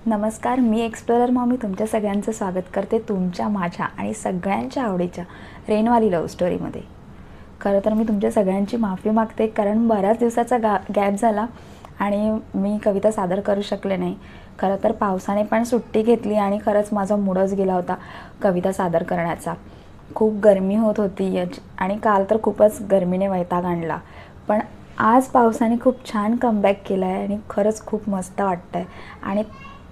नमस्कार, मी explorer mommy तुमच्या सगळ्यांचं स्वागत करते तुमच्या, माझ्या आणि सगळ्यांच्या आवडीच्या रेनवाली लव्ह स्टोरीमध्ये. खरं तर मी तुमच्या सगळ्यांची माफी मागते, कारण बऱ्याच दिवसाचा गॅप झाला आणि मी कविता सादर करू शकले नाही. खरं तर पावसाने पण सुट्टी घेतली आणि खरंच माझा मूडच गेला होता कविता सादर करण्याचा. खूप गरमी होत होती आणि काल तर खूपच गरमीने वैताग आणला. पण आज पावसाने खूप छान कमबॅक केला आहे आणि खरंच खूप मस्त वाटतं आहे. आणि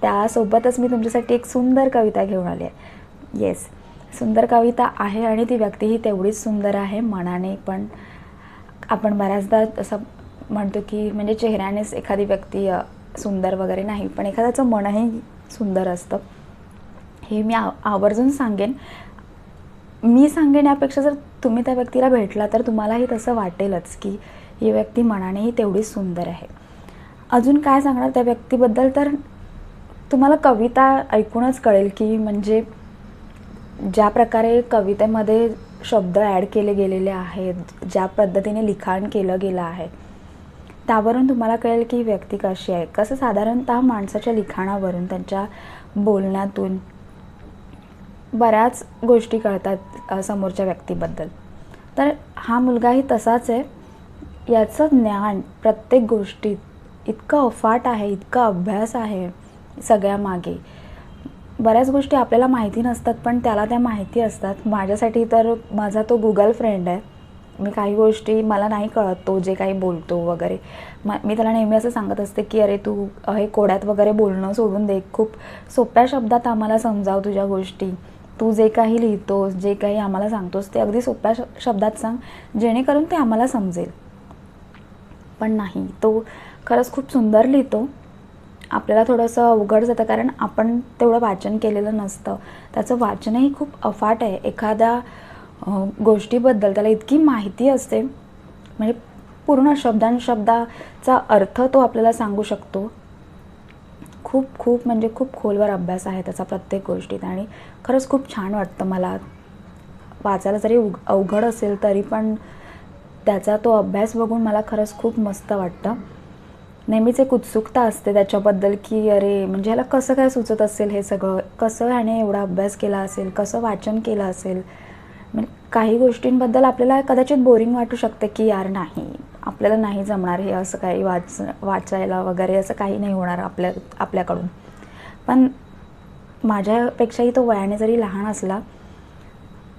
त्यासोबतच मी तुमच्यासाठी एक सुंदर कविता घेऊन आली आहे. येस, सुंदर कविता आहे आणि ती व्यक्तीही तेवढीच सुंदर आहे मनाने पण. आपण बऱ्याचदा असं म्हणतो की म्हणजे चेहऱ्यानेच एखादी व्यक्ती सुंदर वगैरे नाही, पण एखाद्याचं मनही सुंदर असतं. हे मी आवर्जून सांगेन. मी सांगेन यापेक्षा जर तुम्ही त्या व्यक्तीला भेटला तर तुम्हालाही तसं वाटेलच की ही व्यक्ती मनानेही तेवढीच सुंदर आहे. अजून काय सांगणार त्या व्यक्तीबद्दल, तर तुम्हाला कविता ऐकूनच कळेल की म्हणजे ज्या प्रकारे कवितेमध्ये शब्द ॲड केले गेलेले आहेत, ज्या पद्धतीने लिखाण केलं गेलं आहे, त्यावरून तुम्हाला कळेल की व्यक्ती कशी आहे. कसं साधारणतः माणसाच्या लिखाणावरून, त्यांच्या बोलण्यातून बऱ्याच गोष्टी कळतात समोरच्या व्यक्तीबद्दल. तर हा मुलगाही तसाच आहे. याचं ज्ञान प्रत्येक गोष्टीत इतकं अफाट आहे, इतका अभ्यास आहे सगळ्यामागे. बऱ्याच गोष्टी आपल्याला माहिती नसतात पण त्याला त्या माहिती असतात. माझ्यासाठी तर माझा तो गुगल फ्रेंड आहे. मी काही गोष्टी मला नाही कळत, तो जे काही बोलतो वगैरे, मी त्याला नेहमी असं सांगत असते की अरे तू हे कोड्यात वगैरे बोलणं सोडून दे, खूप सोप्या शब्दात आम्हाला समजाव तुझ्या गोष्टी. तू जे काही लिहितोस, जे काही आम्हाला सांगतोस ते अगदी सोप्या शब्दात सांग, जेणेकरून ते आम्हाला समजेल. पण नाही, तो खरंच खूप सुंदर लिहितो. आपल्याला थोडंसं अवघड जातं कारण आपण तेवढं वाचन केलेलं नसतं. त्याचं वाचनही खूप अफाट आहे. एखाद्या गोष्टीबद्दल त्याला इतकी माहिती असते, म्हणजे पूर्ण शब्दाचा अर्थ तो आपल्याला सांगू शकतो. खूप खूप म्हणजे खूप खोलवर अभ्यास आहे त्याचा प्रत्येक गोष्टीत आणि खरंच खूप छान वाटतं मला. वाचायला जरी अवघड असेल तरी पण त्याचा तो अभ्यास बघून मला खरंच खूप मस्त वाटतं. नेहमीच एक उत्सुकता असते त्याच्याबद्दल की अरे म्हणजे ह्याला कसं काय सुचत असेल हे सगळं, कसं ह्याने एवढा अभ्यास केला असेल, कसं वाचन केलं असेल. म्हणजे काही गोष्टींबद्दल आपल्याला कदाचित बोरिंग वाटू शकते की यार नाही, आपल्याला नाही जमणार हे असं काही वाचायला वगैरे, असं काही नाही होणार आपल्याकडून. पण माझ्यापेक्षाही तो वयाने जरी लहान असला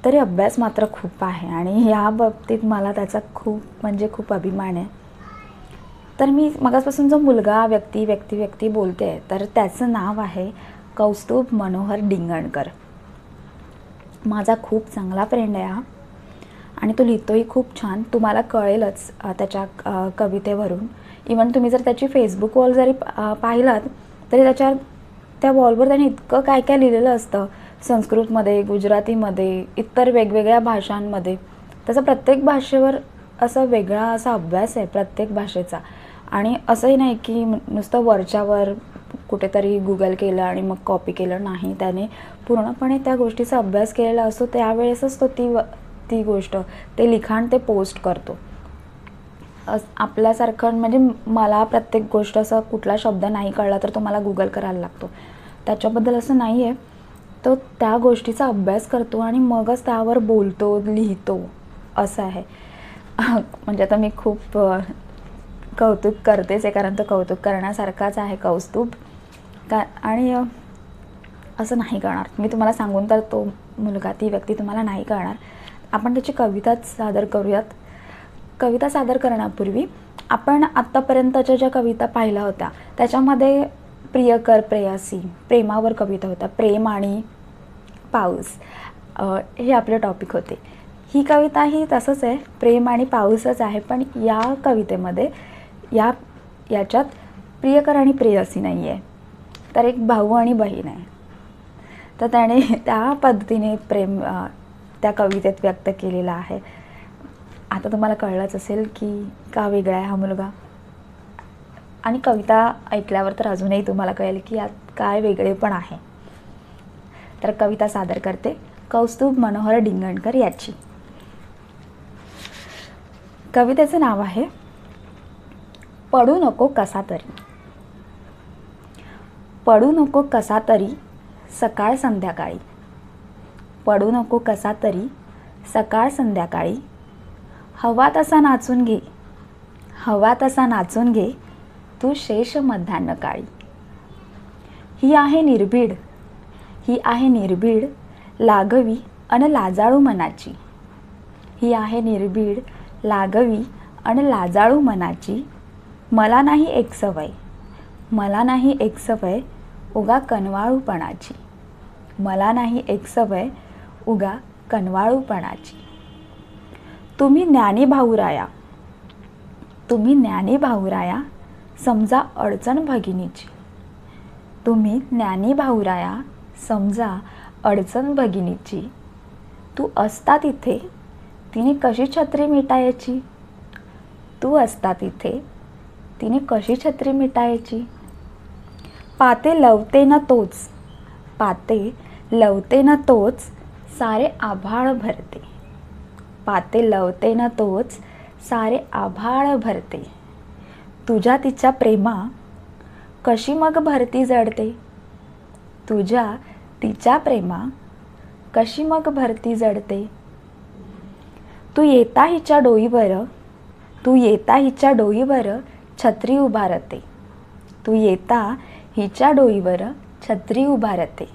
तरी अभ्यास मात्र खूप आहे आणि या बाबतीत मला त्याचा खूप म्हणजे खूप अभिमान आहे. तर मी मगासपासून जो मुलगा व्यक्ती बोलते आहे, तर त्याचं नाव आहे कौस्तुभ मनोहर डिंगणकर. माझा खूप चांगला फ्रेंड आहे हा आणि तो लिहितोही खूप छान. तुम्हाला कळेलच त्याच्या कवितेवरून. इवन तुम्ही जर त्याची फेसबुक वॉल जरी पाहिलात तरी त्या वॉलवर त्याने इतकं काय काय लिहिलेलं असतं, संस्कृतमध्ये, गुजरातीमध्ये, इतर वेगवेगळ्या भाषांमध्ये. त्याचा प्रत्येक भाषेवर असा वेगळा असा अभ्यास आहे प्रत्येक भाषेचा. आणि असंही नाही की नुसतं वरच्यावर कुठेतरी गुगल केलं आणि मग कॉपी केलं, नाही. त्याने पूर्णपणे त्या गोष्टीचा अभ्यास केलेला असतो. त्यावेळेसच तो ती गोष्ट, ते लिखाण ते पोस्ट करतो. आपल्यासारखं म्हणजे मला प्रत्येक गोष्ट असं कुठला शब्द नाही कळला तर तो मला गुगल करायला लागतो. त्याच्याबद्दल असं नाही आहे. तो त्या गोष्टीचा अभ्यास करतो आणि मगच त्यावर बोलतो, लिहितो, असं आहे. म्हणजे आता मी खूप कौतुक करतेच आहे, कारण तो कौतुक करण्यासारखाच आहे कौस्तुभ. आणि असं नाही करणार मी तुम्हाला सांगून, तर तो मुलगा, ती व्यक्ती तुम्हाला नाही कळणार. आपण त्याची कविताच सादर करूयात. कविता सादर करण्यापूर्वी आपण आत्तापर्यंतच्या ज्या कविता पाहिल्या होत्या त्याच्यामध्ये प्रियकर प्रेयसी, प्रेमावर कविता होत्या. प्रेम आणि पाऊस हे आपले टॉपिक होते. ही कविताही तसंच आहे, प्रेम आणि पाऊसच आहे. पण या कवितेमध्ये याच्यात प्रियकर आणि प्रेयसी नाही आहे, तर एक भाऊ आणि बहीण आहे. तर त्याने त्या पद्धतीने प्रेम त्या कवितेत व्यक्त केलेलं आहे. आता तुम्हाला कळलंच असेल की का वेगळा आहे हा मुलगा. आणि कविता ऐकल्यावर तर अजूनही तुम्हाला कळेल की यात काय वेगळे पण आहे. तर कविता सादर करते कौस्तुभ मनोहर डिंगणकर याची. कवितेचं नाव आहे पडू नको कसा तरी. पडू नको कसा तरी सकाळ संध्याकाळी, पडू नको कसा तरी सकाळ संध्याकाळी, हवा तसा नाचून घे, हवा तसा नाचून घे तू शेष मध्यान्ह काळी. ही आहे निर्भीड, ही आहे निर्भीड लागवी अन लाजाळू मनाची, ही आहे निर्भीड लागवी अन लाजाळू मनाची. मला नाही एक सवय, मला नाही एक सवय उगा कनवाळूपणाची, मला नाही एक सवय उगा कनवाळूपणाची. तुम्ही ज्ञानी भाऊराया, तुम्ही ज्ञानी भाऊराया समजा अडचण भगिनीची, तुम्ही ज्ञानी भाऊराया समजा अडचण भगिनीची. तू असता तिथे तिने कशी छत्री मिटायची, तू असता तिथे तिने कशी छत्री मिटायची. पाते लवते न तोच, पाते लवते न तोच सारे आभाळ भरते, पाते लवते न तोच सारे आभाळ भरते. तुझ्या तिच्या प्रेमा कशी मग भरती जडते, तुझ्या तिच्या प्रेमा कशी मग भरती जडते. तू येता हिच्या डोईवर, तू येता हिच्या डोईवर छत्री उभारते, तू येता हिच्या डोईवर छत्री उभारते.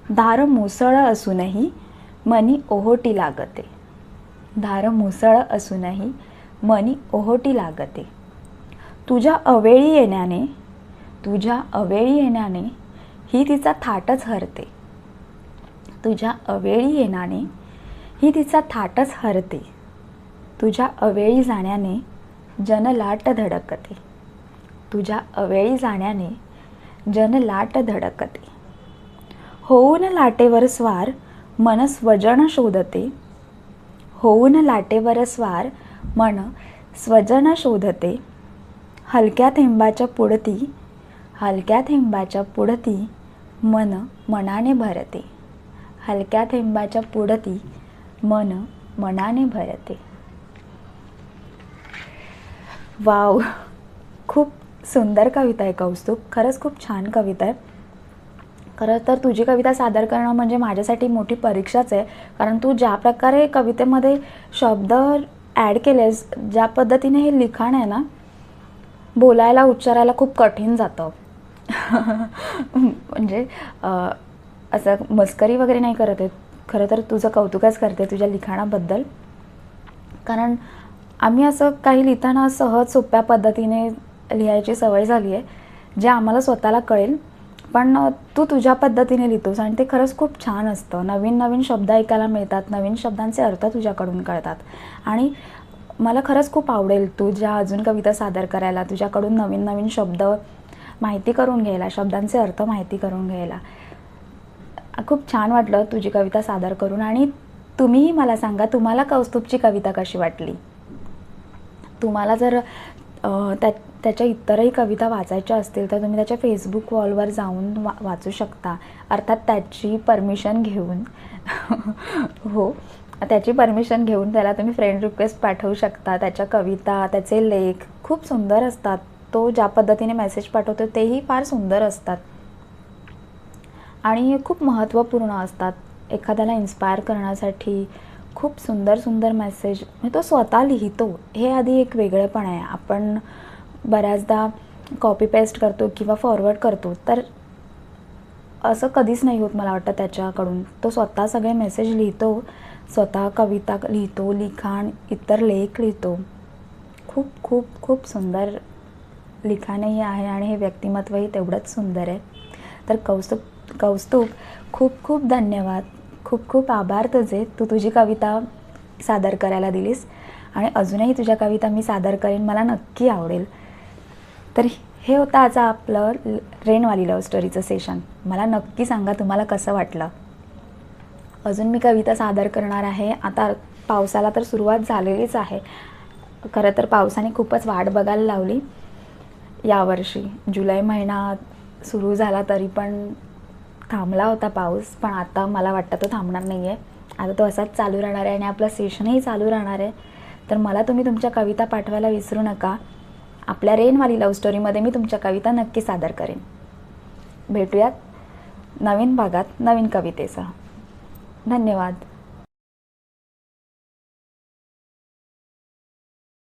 धार मुसळ असूनही मनी ओहोटी लागते, धार मुसळ असूनही मनी ओहोटी लागते. तुझ्या अवेळी येण्याने, तुझ्या अवेळी येण्याने ही तिचा थाटच हरते, तुझ्या अवेळी येण्याने ही तिचा थाटच हरते. तुझ्या अवेळी जाण्याने जनलाट धडकते, तुझ्या अवेळी जाण्याने जनलाट धडकते. होऊन लाटेवर स्वार मन स्वजन शोधते, होऊन लाटेवर स्वार मन स्वजन शोधते. हलक्या थेंबाच्या पुढती, हलक्या थेंबाच्या पुढती मन मनाने भरते, हलक्या थेंबाच्या पुढती मन मनाने भरते. वाव, खूप सुंदर कविता आहे कौस्तुभ, खरंच खूप छान कविता आहे. खरं तर तुझी कविता सादर करणं म्हणजे माझ्यासाठी मोठी परीक्षाच आहे, कारण तू ज्या प्रकारे कवितेमध्ये शब्द ॲड केलेस, ज्या पद्धतीने हे लिखाण आहे ना, बोलायला उच्चारायला खूप कठीण जातं. म्हणजे असं मस्करी वगैरे नाही करत आहे, खरं तर तुझं कौतुकच करते तुझ्या लिखाणाबद्दल. कारण आम्ही असं काही लिहिताना सहज सोप्या पद्धतीने लिहायची सवय झाली आहे, जे आम्हाला स्वतःला कळेल, पण तू तुझ्या पद्धतीने लिहितोस आणि ते खरंच खूप छान असतं. नवीन नवीन शब्द ऐकायला मिळतात, नवीन शब्दांचे अर्थ तुझ्याकडून कळतात आणि मला खरंच खूप आवडेल तुझ्या अजून कविता सादर करायला, तुझ्याकडून नवीन नवीन शब्द माहिती करून घ्यायला, शब्दांचे अर्थ माहिती करून घ्यायला. खूप छान वाटलं तुझी कविता सादर करून. आणि तुम्हीही मला सांगा तुम्हाला कौस्तुभची कविता कशी वाटली. तुम्हाला जर त्याच्या इतरही कविता वाचायच्या असतील तर तुम्ही त्याच्या फेसबुक वॉलवर जाऊन वाचू शकता, अर्थात त्याची परमिशन घेऊन. हो, त्याची परमिशन घेऊन त्याला तुम्ही फ्रेंड रिक्वेस्ट पाठवू शकता. त्याच्या कविता, त्याचे लेख खूप सुंदर असतात. तो ज्या पद्धतीने मेसेज पाठवतो तेही फार सुंदर असतात आणि खूप महत्त्वपूर्ण असतात. एखाद्याला इन्स्पायर करण्यासाठी खूप सुंदर सुंदर मेसेज म्हणजे तो स्वतः लिहितो, हे आधी एक वेगळेपण आहे. आपण बऱ्याचदा कॉपी पेस्ट करतो किंवा फॉरवर्ड करतो, तर असं कधीच नाही होत मला वाटतं त्याच्याकडून. तो स्वतः सगळे मेसेज लिहितो, स्वतः कविता लिहितो, लिखाण, इतर लेख लिहितो. खूप खूप खूप सुंदर लिखाणही आहे आणि हे व्यक्तिमत्वही तेवढंच सुंदर आहे. तर कौस्तुभ खूप खूप धन्यवाद, खूप खूप आभार तुझे. तू तुझी कविता सादर करायला दिलीस आणि अजूनही तुझ्या कविता मी सादर करेन, मला नक्की आवडेल. तर हे होतं आज आपलं रेनवाली लव्ह स्टोरीचं सेशन. मला नक्की सांगा तुम्हाला कसं वाटलं. अजून मी कविता सादर करणार आहे. आता पावसाला तर सुरुवात झालेलीच आहे. खरं तर पावसाने खूपच वाट बघायला लावली यावर्षी. जुलै महिना सुरू झाला तरी पण थांबला होता पाऊस, पण आता मला वाटतं तो थांबणार नाही आहे. आता तो असाच चालू राहणार आहे आणि आपलं सेशनही चालू राहणार आहे. तर मला तुम्ही तुमच्या कविता पाठवायला विसरू नका. आपल्या रेनवाली लव्ह स्टोरीमध्ये मी तुमच्या कविता नक्की सादर करेन. भेटूयात नवीन भागात नवीन कवितेसह. धन्यवाद.